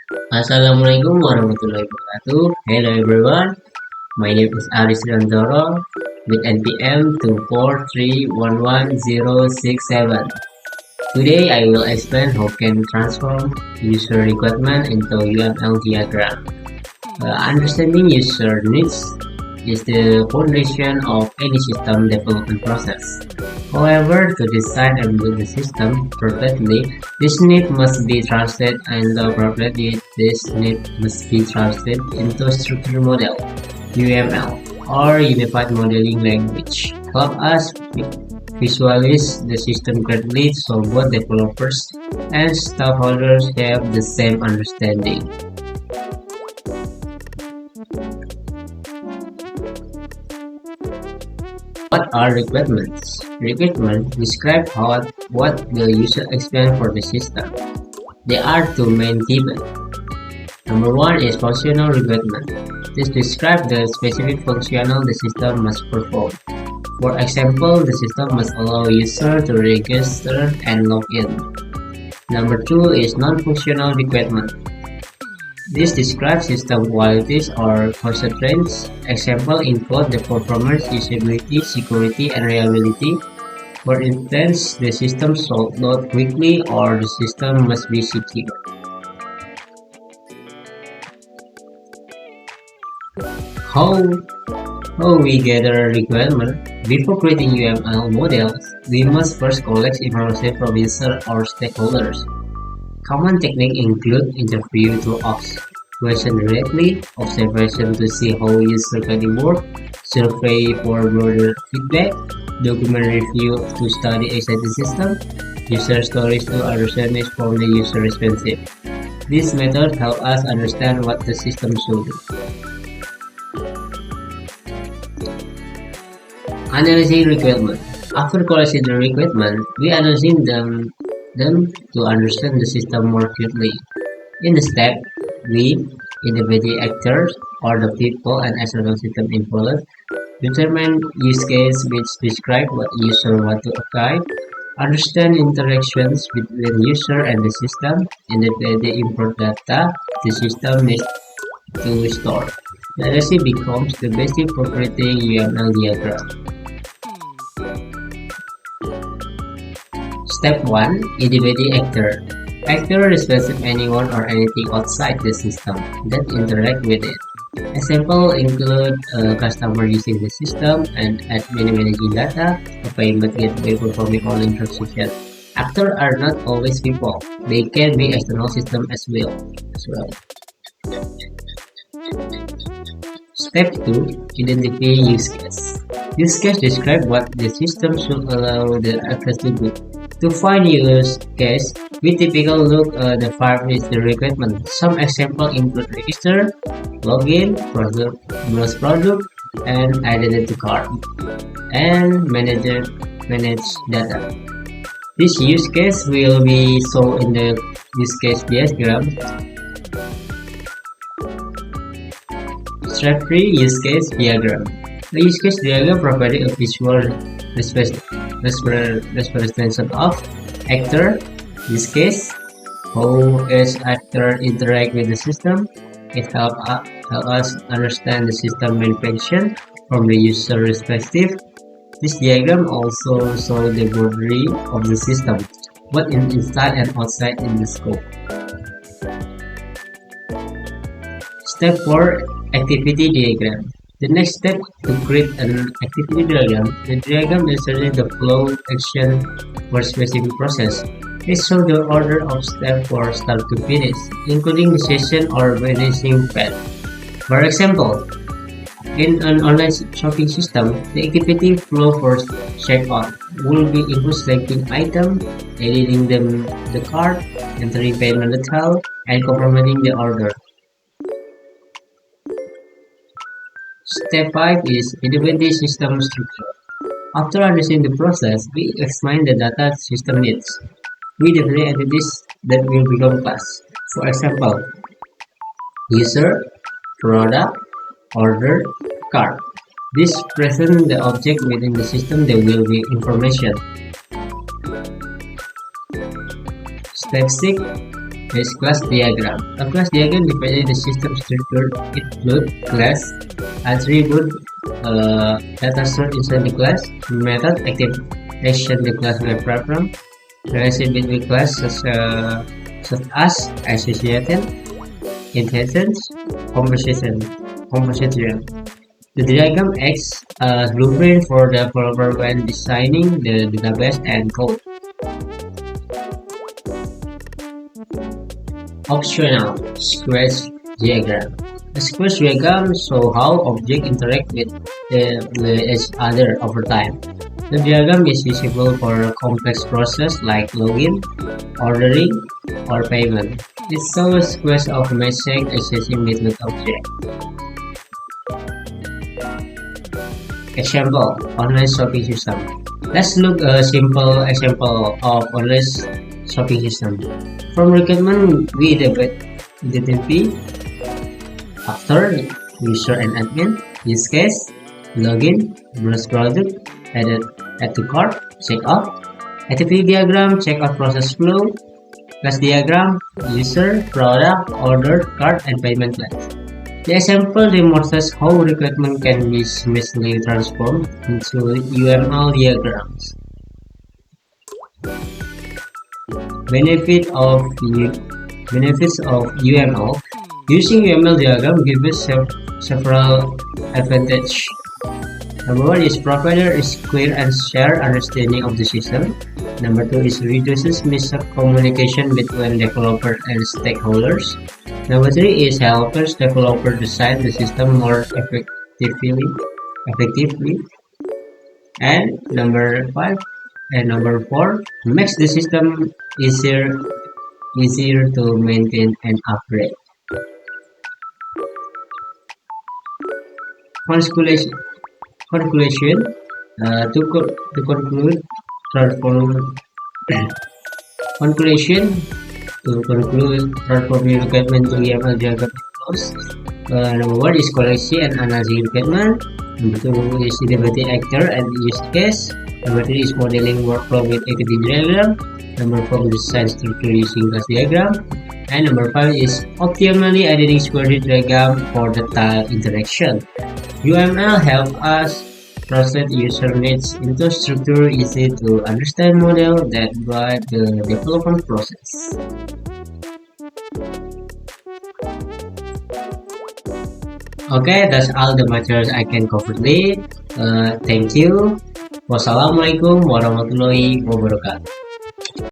Assalamualaikum warahmatullahi wabarakatuh. Hello everyone. My name is Aris Randoro with NPM 243111067. Today I will explain how can transform user requirement into UML diagram. Understanding user needs is the foundation of any system development process. However, to design and build the system perfectly, this need must be translated into structured model (UML) or Unified Modeling Language. Help us visualize the system correctly so both developers and stakeholders have the same understanding. What are requirements? Requirements describe what the user expects for the system. There are two main types. Number one is functional requirement. This describes the specific functional the system must perform. For example, the system must allow user to register and log in. Number two is non-functional requirement. This describes system qualities or constraints. Example include the performance, usability, security, and reliability. For instance, the system should load quickly or the system must be secure. How, how we gather requirement? Before creating UML models, we must first collect information from user or stakeholders. Common techniques include interview to ask questions directly, observation to see how user can work, survey for broader feedback, document review to study existing system, user stories to understand it from the user perspective. This method helps us understand what the system should do. Analyzing requirement. After collecting the requirement, we analyzing them to understand the system more clearly. In the step, we, individual actors, or the people and external system involved, determine use case which describe what user want to apply, understand interactions between user and the system, and the import data the system needs to store. The analysis becomes the basis for creating UML diagram. Step 1. Individual actor. Actor represents anyone or anything outside the system that interact with it. Example include a customer using the system, an admin managing data, a payment gateway performing all transactions. Actors are not always people. They can be external system as well. Step 2. Identify use case. Use case describe what the system should allow the access to do. To find use case, we typically look at the five is the requirement. Some examples include register, login, browse product, and identity card, and manage data. This use case will be shown in the use case diagram. Step 3. Use case diagram. The use case diagram provides a visual representation of actor, use case, how each actor interact with the system. It helps us understand the system main function from the user perspective. This diagram also shows the boundary of the system, both inside and outside in the scope. Step 4. Activity diagram. The next step to create an activity diagram. The diagram illustrates the flow action for specific process. It shows the order of steps for start to finish, including the session or finishing path. For example, in an online shopping system, the activity flow for checkout will be include selecting item, editing the cart, entering payment detail, and confirming the order. Step 5 is individual system structure. After understanding the process, we explain the data the system needs. We define entities that will become class. For example, user, product, order, card. This presents the object within the system that will be information. Step 6. is class diagram. A class diagram defines the system structure. It includes class, attribute, data stored inside the class, method, activation the class web program, relation between class such as association, inheritance, composition. The diagram acts as blueprint for the developer when designing the database and code. Optional squares diagram. A squares diagram shows how objects interact with each other over time. The diagram is useful for a complex process like login, ordering, or payment. It shows squares of message accessing between objects. Example: online shopping system. Let's look a simple example of online shopping system. From requirement we identify after user and admin, use case, login, browse product, add to cart, check out, activity diagram, check out process flow, class diagram, user, product, order, cart, and payment plans. The example demonstrates how requirement can be seamlessly transformed into UML diagrams. Benefits of UML. Using UML diagram gives us several advantages. Number one is provider is clear and shared understanding of the system. Number two is reduces miscommunication between developer and stakeholders. Number three is helps developer design the system more effectively. And number four makes the system easier to maintain and upgrade. Conclusion. To conclude, transforming requirement to YAML diagram flows. Number one is collection and analyzing requirement. Number two is identifying actor and use case. Number three is modeling workflow with activity diagram. Number four is design structure using class diagram. And number five is optimally editing square diagram for the tile interaction. UML help us translate user needs into structure easy to understand model that guide the development process. Okay, that's all the materials I can cover today. Thank you. Wassalamualaikum warahmatullahi wabarakatuh.